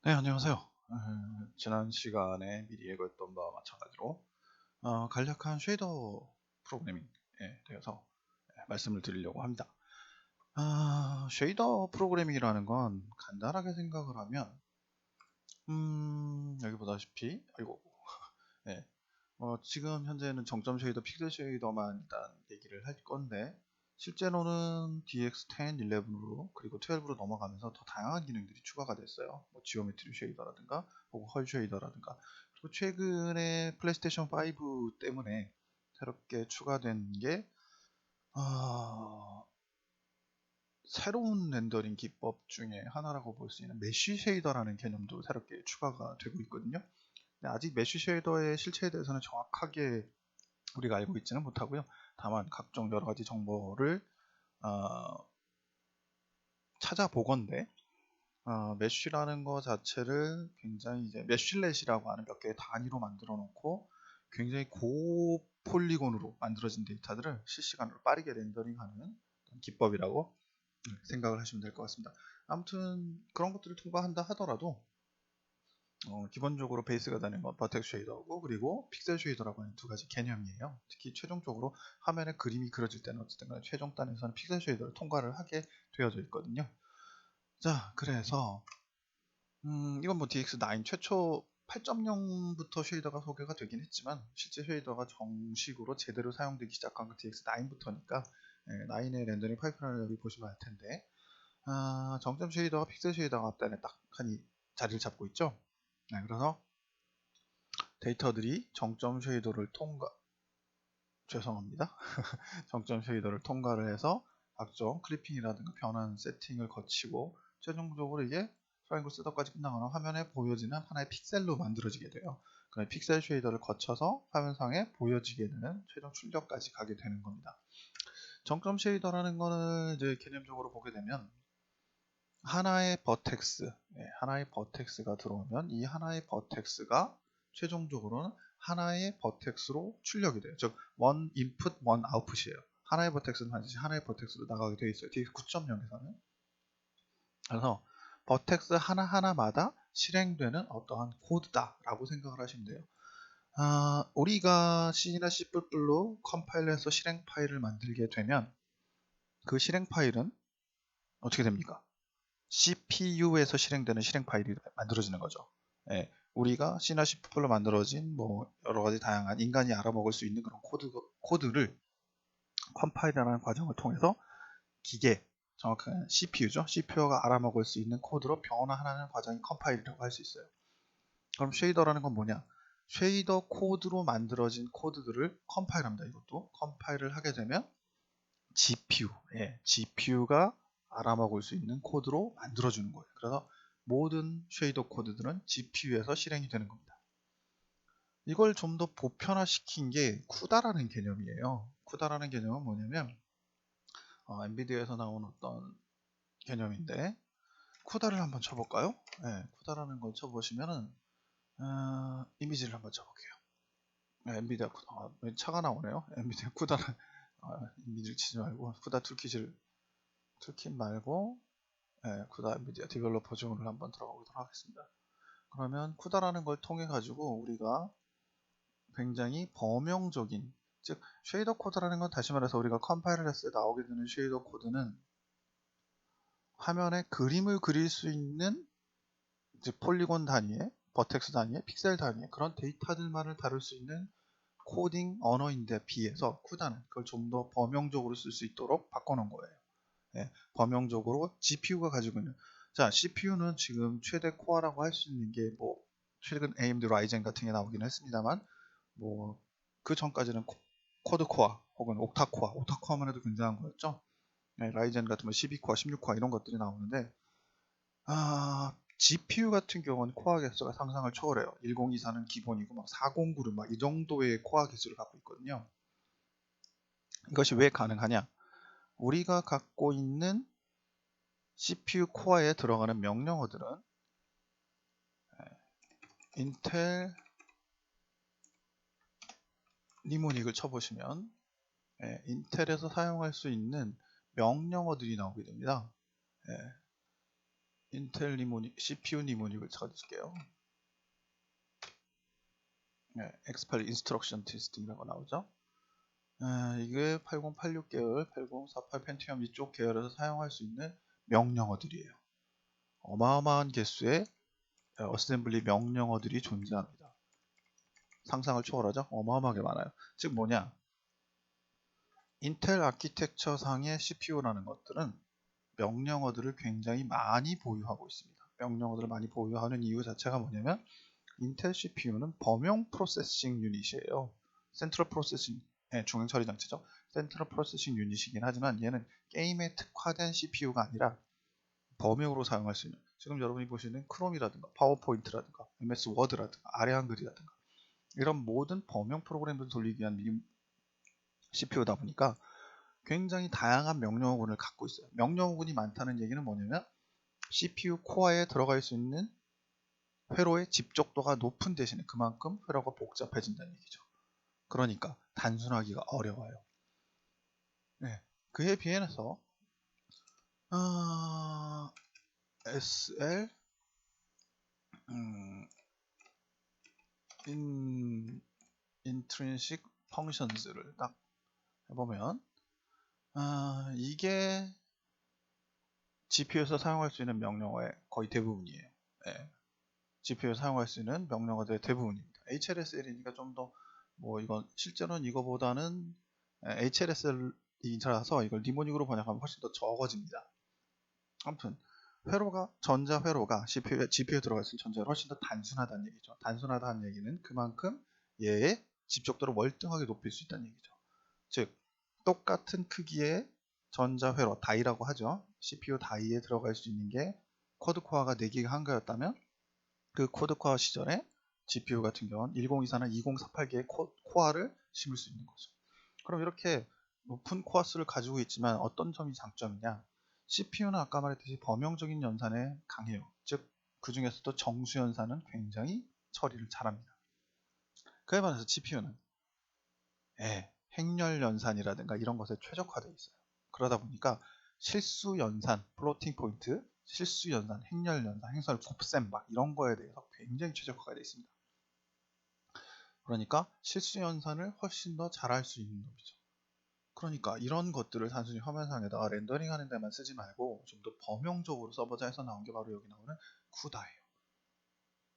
네, 안녕하세요. 지난 시간에 미리 예고했던 바와 마찬가지로 간략한 쉐이더 프로그래밍에 대해서 말씀을 드리려고 합니다. 쉐이더 프로그래밍이라는 건 간단하게 생각을 하면 여기 보다시피 네, 지금 현재는 정점 쉐이더, 픽셀 쉐이더만 일단 얘기를 할 건데 실제로는 DX10, 11으로 그리고 12로 넘어가면서 더 다양한 기능들이 추가가 됐어요. 뭐 지오메트리 쉐이더라든가 혹은 헐 쉐이더라든가 그리고 최근에 플레이스테이션 5 때문에 새롭게 추가된 게 새로운 렌더링 기법 중에 하나라고 볼 수 있는 메쉬 쉐이더라는 개념도 새롭게 추가가 되고 있거든요. 아직 메쉬 쉐이더의 실체에 대해서는 정확하게 우리가 알고 있지는 못하고요. 다만 각종 여러 가지 정보를 어, 찾아보건대 메쉬라는 거 자체를 굉장히 이제 메쉬렛이라고 하는 몇 개의 단위로 만들어 놓고 굉장히 고폴리곤으로 만들어진 데이터들을 실시간으로 빠르게 렌더링하는 기법이라고 생각을 하시면 될 것 같습니다. 아무튼 그런 것들을 통과한다 하더라도 기본적으로 베이스가 되는 건 버텍스 쉐이더고 그리고 픽셀 쉐이더라고 하는 두 가지 개념이에요. 특히 최종적으로 화면에 그림이 그려질 때는 어쨌든 간에 최종 단에서는 픽셀 쉐이더를 통과를 하게 되어져 있거든요. 자, 그래서 이건 뭐 DX9 최초 8.0부터 쉐이더가 소개가 되긴 했지만 실제 쉐이더가 정식으로 제대로 사용되기 시작한 건 DX9부터니까 9의 렌더링 파이프라인을 여기 보시면 알 텐데 정점 쉐이더와 픽셀 쉐이더가 앞단에 딱 하니 자리를 잡고 있죠. 네, 그래서 데이터들이 정점 쉐이더를 죄송합니다. 정점 쉐이더를 통과를 해서 각종 클리핑이라든가 변환 세팅을 거치고 최종적으로 이게 트라이앵글 셋업까지 끝나거나 화면에 보여지는 하나의 픽셀로 만들어지게 돼요. 그 픽셀 쉐이더를 거쳐서 화면상에 보여지게 되는 최종 출력까지 가게 되는 겁니다. 정점 쉐이더라는 거는 이제 개념적으로 보게 되면 하나의 버텍스가 들어오면 이 하나의 버텍스가 최종적으로는 하나의 버텍스로 출력이 돼요. 즉, 원 인풋, 원 아웃풋이에요. 하나의 버텍스는 반드시 하나의 버텍스로 나가게 되어 있어요. DX 9.0에서는. 그래서 버텍스 하나하나마다 실행되는 어떠한 코드다라고 생각을 하시면 돼요. 우리가 C나 C++로 컴파일해서 실행 파일을 만들게 되면 그 실행 파일은 어떻게 됩니까? CPU에서 실행되는 실행 파일이 만들어지는 거죠. 예, 우리가 C나 C++로 만들어진 뭐 여러 가지 다양한 인간이 알아먹을 수 있는 그런 코드를 컴파일이라는 과정을 통해서 기계, 정확한 CPU죠. CPU가 알아먹을 수 있는 코드로 변화하는 과정이 컴파일이라고 할 수 있어요. 그럼 쉐이더라는 건 뭐냐? 쉐이더 코드로 만들어진 코드들을 컴파일합니다. 이것도 컴파일을 하게 되면 GPU가 알아먹을 수 있는 코드로 만들어주는 거예요. 그래서 모든 쉐이더 코드들은 GPU에서 실행이 되는 겁니다. 이걸 좀 더 보편화시킨 게 쿠다라는 개념이에요. 쿠다라는 개념은 뭐냐면 엔비디아에서 나온 어떤 개념인데 쿠다를 한번 쳐볼까요? 네, 쿠다라는 걸 쳐보시면은 이미지를 한번 쳐볼게요. 엔비디아 쿠다 차가 나오네요. 엔비디아 쿠다를 이미지를 치지 말고 쿠다 툴킷 말고 쿠다 엔비디아 디벨로퍼 줌을 한번 들어가 보도록 하겠습니다. 그러면 쿠다라는 걸 통해 가지고 우리가 굉장히 범용적인, 즉 쉐이더 코드라는 건 다시 말해서 우리가 컴파일을 했을 때 나오게 되는 쉐이더 코드는 화면에 그림을 그릴 수 있는, 즉 폴리곤 단위의, 버텍스 단위의, 픽셀 단위의 그런 데이터들만을 다룰 수 있는 코딩 언어인데 비해서 쿠다는 그걸 좀 더 범용적으로 쓸 수 있도록 바꿔놓은 거예요. 범용적으로 GPU가 가지고 있는, 자, CPU는 지금 최대 코어라고 할 수 있는 게 뭐 최근 AMD 라이젠 같은 게 나오긴 했습니다만 뭐 그 전까지는 쿼드 코어 혹은 옥타 코어만 해도 굉장한 거였죠. 라이젠 같은 뭐 12코어, 16코어 이런 것들이 나오는데 GPU 같은 경우는 코어 개수가 상상을 초월해요. 1024는 기본이고 막 409는 막 이 정도의 코어 개수를 갖고 있거든요. 이것이 왜 가능하냐? 우리가 갖고 있는 CPU 코어에 들어가는 명령어들은 인텔 니모닉을 쳐보시면 인텔에서 사용할 수 있는 명령어들이 나오게 됩니다. 인텔 니모닉, CPU 니모닉을 찾아줄게요. 네, X8 인스트럭션 테스팅이라고 나오죠. 이게 8086 계열, 8048 펜티엄 이쪽 계열에서 사용할 수 있는 명령어들이에요. 어마어마한 개수의 어셈블리 명령어들이 존재합니다. 상상을 초월하죠? 어마어마하게 많아요. 즉 뭐냐? 인텔 아키텍처 상의 CPU라는 것들은 명령어들을 굉장히 많이 보유하고 있습니다. 명령어들을 많이 보유하는 이유 자체가 뭐냐면 인텔 CPU는 범용 프로세싱 유닛이에요. 센트럴 프로세싱, 중앙 처리 장치죠. 센트럴 프로세싱 유닛이긴 하지만 얘는 게임에 특화된 CPU가 아니라 범용으로 사용할 수 있는, 지금 여러분이 보시는 크롬이라든가 파워포인트라든가 MS 워드라든가 아래 한글이라든가 이런 모든 범용 프로그램들을 돌리기 위한 CPU다 보니까 굉장히 다양한 명령어군을 갖고 있어요. 명령어군이 많다는 얘기는 뭐냐면 CPU 코어에 들어갈 수 있는 회로의 집적도가 높은 대신에 그만큼 회로가 복잡해진다는 얘기죠. 그러니까 단순하기가 어려워요. 네, 그에 비해서 SL intrinsic functions를 딱 해보면 이게 GPU에서 사용할 수 있는 명령어의 거의 대부분이에요. 네, GPU에서 사용할 수 있는 명령어들의 대부분입니다. HLSL이니까 좀 더 이건 실제로는 이거보다는 HLSL이라서 이걸 니모닉으로 번역하면 훨씬 더 적어집니다. 아무튼 전자 회로가 GPU에 들어가 있는 전자 회로가 훨씬 더 단순하다는 얘기죠. 단순하다는 얘기는 그만큼 얘의 집적도를 월등하게 높일 수 있다는 얘기죠. 즉 똑같은 크기의 전자 회로 다이라고 하죠. CPU 다이에 들어갈 수 있는 게 쿼드 코어가 4개가 한가였다면 그 쿼드 코어 시절에 GPU 같은 경우는 1024나 2048개의 코어를 심을 수 있는 거죠. 그럼 이렇게 높은 코어 수를 가지고 있지만 어떤 점이 장점이냐? CPU는 아까 말했듯이 범용적인 연산에 강해요. 즉 그 중에서도 정수 연산은 굉장히 처리를 잘합니다. 그에 반해서 GPU는 행렬 연산이라든가 이런 것에 최적화되어 있어요. 그러다 보니까 실수 연산, 플로팅 포인트, 실수 연산, 행렬 연산, 행설 곱셈 막 이런 거에 대해서 굉장히 최적화가 되어 있습니다. 그러니까 실수 연산을 훨씬 더 잘할 수 있는 놈이죠. 그러니까 이런 것들을 단순히 화면상에다가 렌더링하는 데만 쓰지 말고 좀 더 범용적으로 서버자에서 나온 게 바로 여기 나오는 쿠다예요.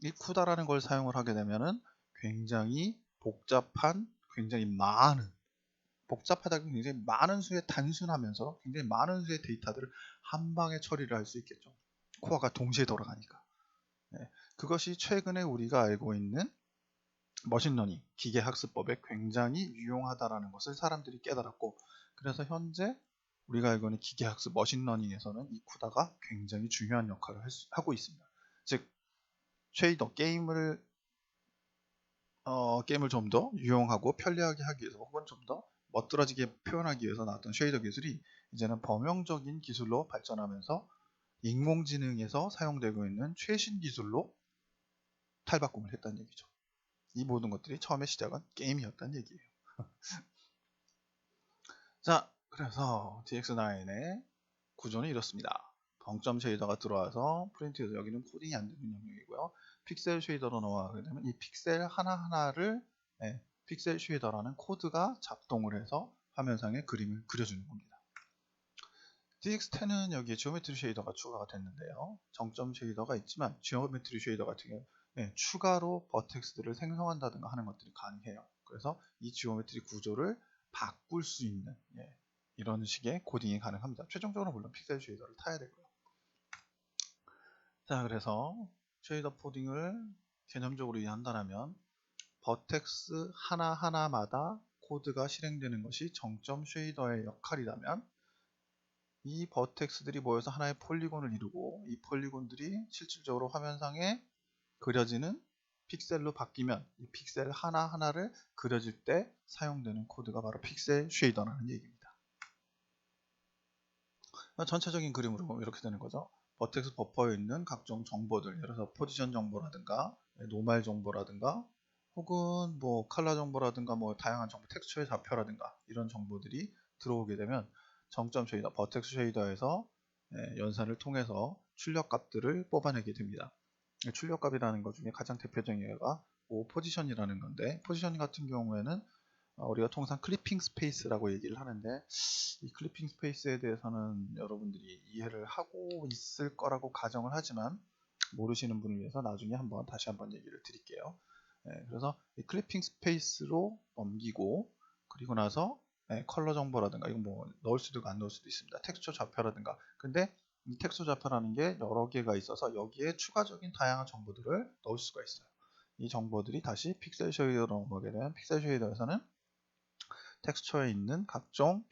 이 쿠다라는 걸 사용을 하게 되면은 굉장히 복잡한, 굉장히 많은, 복잡하다고 굉장히 많은 수의 단순하면서 굉장히 많은 수의 데이터들을 한 방에 처리를 할 수 있겠죠. 코어가 동시에 돌아가니까. 그것이 최근에 우리가 알고 있는 머신러닝, 기계학습법에 굉장히 유용하다라는 것을 사람들이 깨달았고, 그래서 현재 우리가 알고 있는 기계학습 머신러닝에서는 이 쿠다가 굉장히 중요한 역할을 하고 있습니다. 즉 쉐이더 게임을 좀 더 유용하고 편리하게 하기 위해서 혹은 좀 더 멋들어지게 표현하기 위해서 나왔던 쉐이더 기술이 이제는 범용적인 기술로 발전하면서 인공지능에서 사용되고 있는 최신 기술로 탈바꿈을 했다는 얘기죠. 이 모든 것들이 처음에 시작은 게임이었다는 얘기예요. 자, 그래서 DX9의 구조는 이렇습니다. 정점 쉐이더가 들어와서 프린트해서 여기는 코딩이 안 되는 영역이고요. 픽셀 쉐이더로 넘어가게 되면 이 픽셀 하나하나를 픽셀 쉐이더라는 코드가 작동을 해서 화면상에 그림을 그려주는 겁니다. DX10은 여기에 지오메트리 쉐이더가 추가가 됐는데요. 정점 쉐이더가 있지만 지오메트리 쉐이더 같은 경우 추가로 버텍스들을 생성한다든가 하는 것들이 가능해요. 그래서 이 지오메트리 구조를 바꿀 수 있는 이런 식의 코딩이 가능합니다. 최종적으로 물론 픽셀 쉐이더를 타야 되고요. 자, 그래서 쉐이더 코딩을 개념적으로 이해한다면 버텍스 하나하나마다 코드가 실행되는 것이 정점 쉐이더의 역할이라면 이 버텍스들이 모여서 하나의 폴리곤을 이루고 이 폴리곤들이 실질적으로 화면상에 그려지는 픽셀로 바뀌면 이 픽셀 하나하나를 그려질 때 사용되는 코드가 바로 픽셀 쉐이더라는 얘기입니다. 전체적인 그림으로 이렇게 되는 거죠. 버텍스 버퍼에 있는 각종 정보들, 예를 들어서 포지션 정보라든가 노말 정보라든가 혹은 컬러 정보라든가 다양한 정보, 텍스처의 좌표라든가 이런 정보들이 들어오게 되면 정점 쉐이더, 버텍스 쉐이더에서 연산을 통해서 출력값들을 뽑아내게 됩니다. 출력값이라는 것 중에 가장 대표적인 예가 포지션이라는 건데, 포지션 같은 경우에는 우리가 통상 클리핑 스페이스라고 얘기를 하는데, 이 클리핑 스페이스에 대해서는 여러분들이 이해를 하고 있을 거라고 가정을 하지만, 모르시는 분을 위해서 나중에 다시 한번 얘기를 드릴게요. 그래서 이 클리핑 스페이스로 넘기고, 그리고 나서 컬러 정보라든가, 이건 뭐 넣을 수도 있고 안 넣을 수도 있습니다. 텍스처 좌표라든가. 근데 이 텍스처 좌표라는 게 여러 개가 있어서 여기에 추가적인 다양한 정보들을 넣을 수가 있어요. 이 정보들이 다시 픽셀 쉐이더로 넘어가게 되면, 픽셀 쉐이더에서는 텍스처에 있는 각종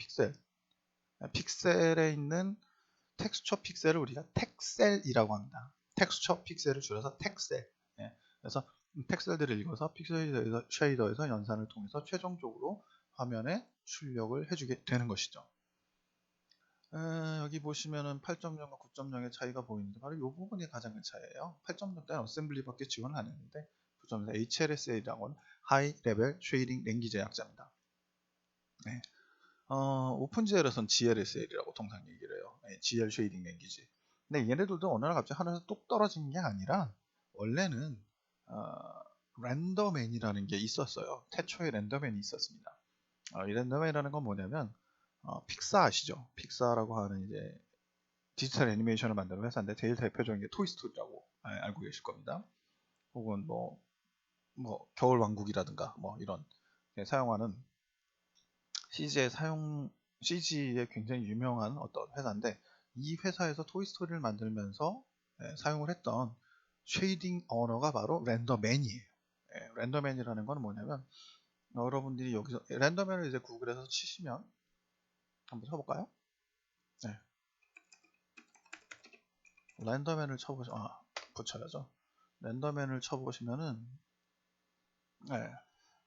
픽셀에 있는 텍스처 픽셀을 우리가 텍셀이라고 합니다. 텍스처 픽셀을 줄여서 텍셀. 그래서 텍셀들을 읽어서 픽셀 쉐이더에서 연산을 통해서 최종적으로 화면에 출력을 해주게 되는 것이죠. 여기 보시면은 8.0과 9.0의 차이가 보이는데, 바로 이 부분이 가장 큰 차이예요. 8.0 때는 어셈블리밖에 지원을 안 했는데, 9.0 HLSA라고 하는 하이 레벨 쉐이딩 랭귀지 약자입니다. 오픈GL에서는 GLSL이라고 통상 얘기를 해요. GL 쉐이딩 랭귀지. 근데 얘네들도 어느 날 갑자기 하늘에서 뚝 떨어진 게 아니라, 원래는 렌더맨이라는 게 있었어요. 태초에 렌더맨이 있었습니다. 이 렌더맨이라는 건 뭐냐면, 픽사 아시죠? 픽사라고 하는 이제 디지털 애니메이션을 만드는 회사인데, 제일 대표적인 게 토이스토리라고 알고 계실 겁니다. 혹은 뭐 겨울 왕국이라든가 뭐 이런 사용하는 CG에 굉장히 유명한 어떤 회사인데, 이 회사에서 토이스토리를 만들면서 사용을 했던 쉐이딩 언어가 바로 렌더맨이에요. 렌더맨이라는 건 뭐냐면, 여러분들이 여기서 렌더맨을 이제 구글에서 치시면, 한번 쳐볼까요? 네. 렌더맨을 붙여야죠. 렌더맨을 쳐보시면은,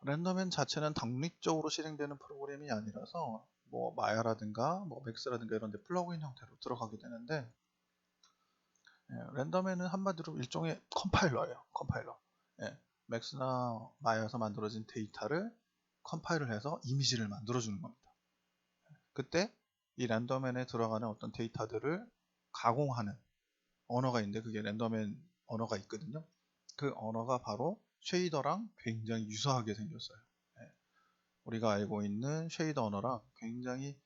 렌더맨 자체는 독립적으로 실행되는 프로그램이 아니라서, 뭐 마야라든가 뭐 맥스라든가 이런 데 플러그인 형태로 들어가게 되는데, 렌더맨은 한마디로 일종의 컴파일러예요. 컴파일러. 맥스나 마야에서 만들어진 데이터를 컴파일을 해서 이미지를 만들어주는 겁니다. 그때 이 렌더맨에 들어가는 어떤 데이터들을 가공하는 언어가 있는데, 그게 렌더맨 언어가 있거든요. 그 언어가 바로 쉐이더랑 굉장히 유사하게 생겼어요. 우리가 알고 있는 쉐이더 언어랑 굉장히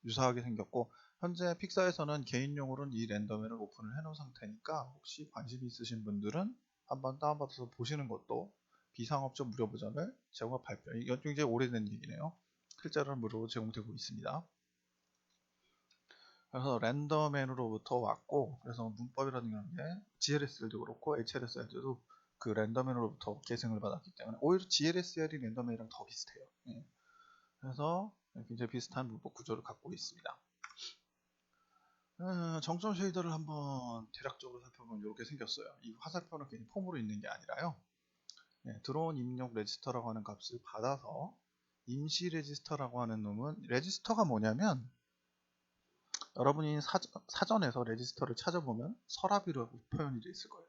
유사하게 생겼고, 현재 픽사에서는 개인용으로는 이 렌더맨을 오픈을 해놓은 상태니까, 혹시 관심 있으신 분들은 한번 다운받아서 보시는 것도, 비상업적 무료 버전을 제공할 발표. 이건 굉장히 오래된 얘기네요. 실제로는 무료로 제공되고 있습니다. 그래서 렌더맨으로부터 왔고, 그래서 문법이라는 게 GLSL도 그렇고 HLSL도 그 렌더맨으로부터 계승을 받았기 때문에 오히려 GLSL이 렌더맨이랑 더 비슷해요. 그래서 굉장히 비슷한 문법 구조를 갖고 있습니다. 정점 쉐이더를 한번 대략적으로 살펴보면 이렇게 생겼어요. 이 화살표는 괜히 폼으로 있는 게 아니라요. 들어온 입력 레지스터라고 하는 값을 받아서, 임시 레지스터라고 하는 놈은, 레지스터가 뭐냐면, 여러분이 사전에서 레지스터를 찾아보면 서랍이라고 표현이 되어 있을 거예요.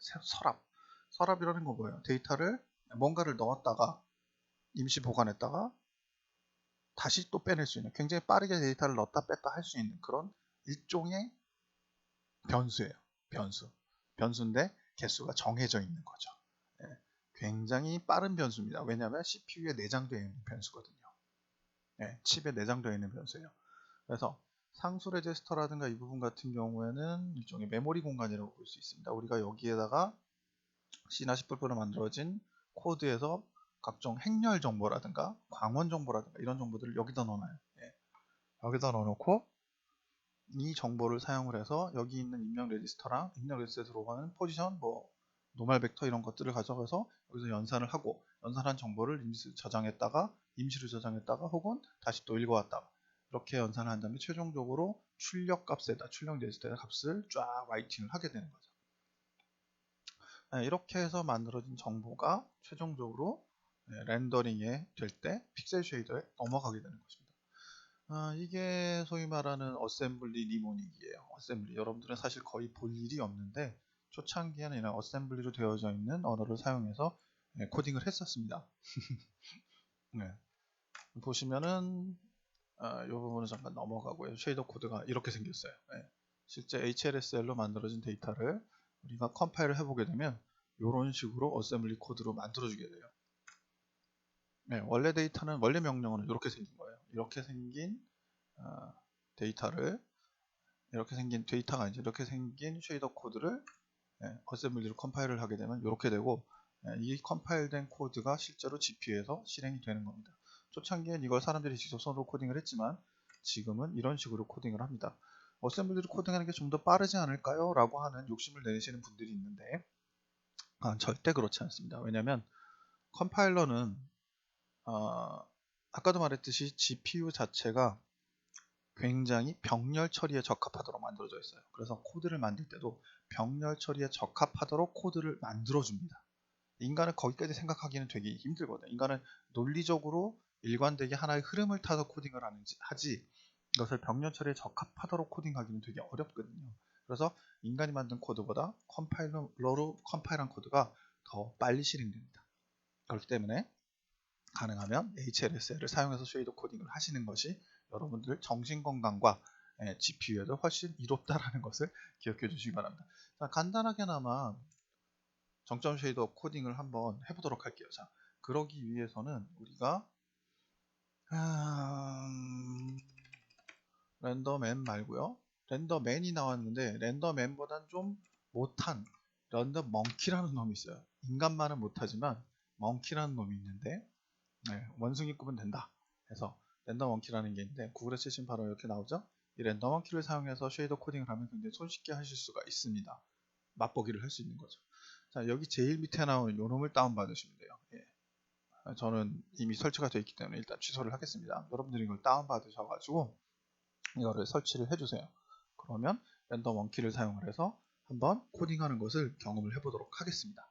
서랍이라는 건 뭐예요? 데이터를 뭔가를 넣었다가 임시 보관했다가 다시 또 빼낼 수 있는, 굉장히 빠르게 데이터를 넣었다 뺐다 할 수 있는 그런 일종의 변수예요. 변수인데 개수가 정해져 있는 거죠. 굉장히 빠른 변수입니다. 왜냐하면 CPU에 내장되어 있는 변수거든요. 칩에 내장되어 있는 변수예요. 그래서 상수 레지스터라든가 이 부분 같은 경우에는 일종의 메모리 공간이라고 볼 수 있습니다. 우리가 여기에다가 C나 C++로 만들어진 코드에서 각종 행렬 정보라든가 광원 정보라든가 이런 정보들을 여기다 넣어놔요. 여기다 넣어놓고 이 정보를 사용을 해서 여기 있는 입력 레지스터랑 입력 레지스터에 들어가는 포지션, 뭐 노멀 벡터 이런 것들을 가져가서 여기서 연산을 하고, 연산한 정보를 임시로 저장했다가 혹은 다시 또 읽어왔다가 이렇게 연산을 한 다음에 최종적으로 출력 레지스터의 값을 쫙 라이팅을 하게 되는 거죠. 이렇게 해서 만들어진 정보가 최종적으로 렌더링이 될 때 픽셀 쉐이더에 넘어가게 되는 것입니다. 이게 소위 말하는 어셈블리 니모닉이에요. 어셈블리. 여러분들은 사실 거의 볼 일이 없는데, 초창기에는 이런 어셈블리로 되어져 있는 언어를 사용해서 코딩을 했었습니다. 보시면은 이 부분은 잠깐 넘어가고요. 쉐이더 코드가 이렇게 생겼어요. 실제 HLSL로 만들어진 데이터를 우리가 컴파일을 해보게 되면 이런 식으로 어셈블리 코드로 만들어주게 돼요. 네, 원래 데이터는 원래 명령어는 이렇게 생긴 거예요. 이렇게 생긴 데이터를 이렇게 생긴 데이터가 이제 이렇게 생긴 쉐이더 코드를 어셈블리로 컴파일을 하게 되면 이렇게 되고, 이 컴파일된 코드가 실제로 GPU에서 실행이 되는 겁니다. 초창기엔 이걸 사람들이 직접 손으로 코딩을 했지만 지금은 이런 식으로 코딩을 합니다. 어셈블리로 코딩하는 게 좀 더 빠르지 않을까요? 라고 하는 욕심을 내시는 분들이 있는데 절대 그렇지 않습니다. 왜냐하면 컴파일러는 아까도 말했듯이 GPU 자체가 굉장히 병렬 처리에 적합하도록 만들어져 있어요. 그래서 코드를 만들 때도 병렬 처리에 적합하도록 코드를 만들어줍니다. 인간은 거기까지 생각하기는 되게 힘들거든요. 인간은 논리적으로 일관되게 하나의 흐름을 타서 코딩을 하지 이것을 병렬 처리에 적합하도록 코딩하기는 되게 어렵거든요. 그래서 인간이 만든 코드보다 컴파일러로 컴파일한 코드가 더 빨리 실행됩니다. 그렇기 때문에 가능하면 HLSL을 사용해서 쉐이더 코딩을 하시는 것이 여러분들 정신건강과 GPU에도 훨씬 이롭다라는 것을 기억해 주시기 바랍니다. 자, 간단하게나마 정점 쉐이더 코딩을 한번 해보도록 할게요. 자, 그러기 위해서는 우리가 렌더맨 말고요. 렌더맨이 나왔는데 렌더맨보단 좀 못한 렌더멍키라는 놈이 있어요. 인간만은 못하지만 멍키라는 놈이 있는데 원숭이급은 된다 해서 렌더멍키라는 게 있는데 구글에 치시면 바로 이렇게 나오죠. 이 렌더멍키를 사용해서 쉐이더 코딩을 하면 굉장히 손쉽게 하실 수가 있습니다. 맛보기를 할 수 있는 거죠. 자, 여기 제일 밑에 나오는 요 놈을 다운받으시면 돼요. 저는 이미 설치가 되어 있기 때문에 일단 취소를 하겠습니다. 여러분들이 이걸 다운받으셔가지고 이거를 설치를 해주세요. 그러면 렌더멍키를 사용을 해서 한번 코딩하는 것을 경험을 해보도록 하겠습니다.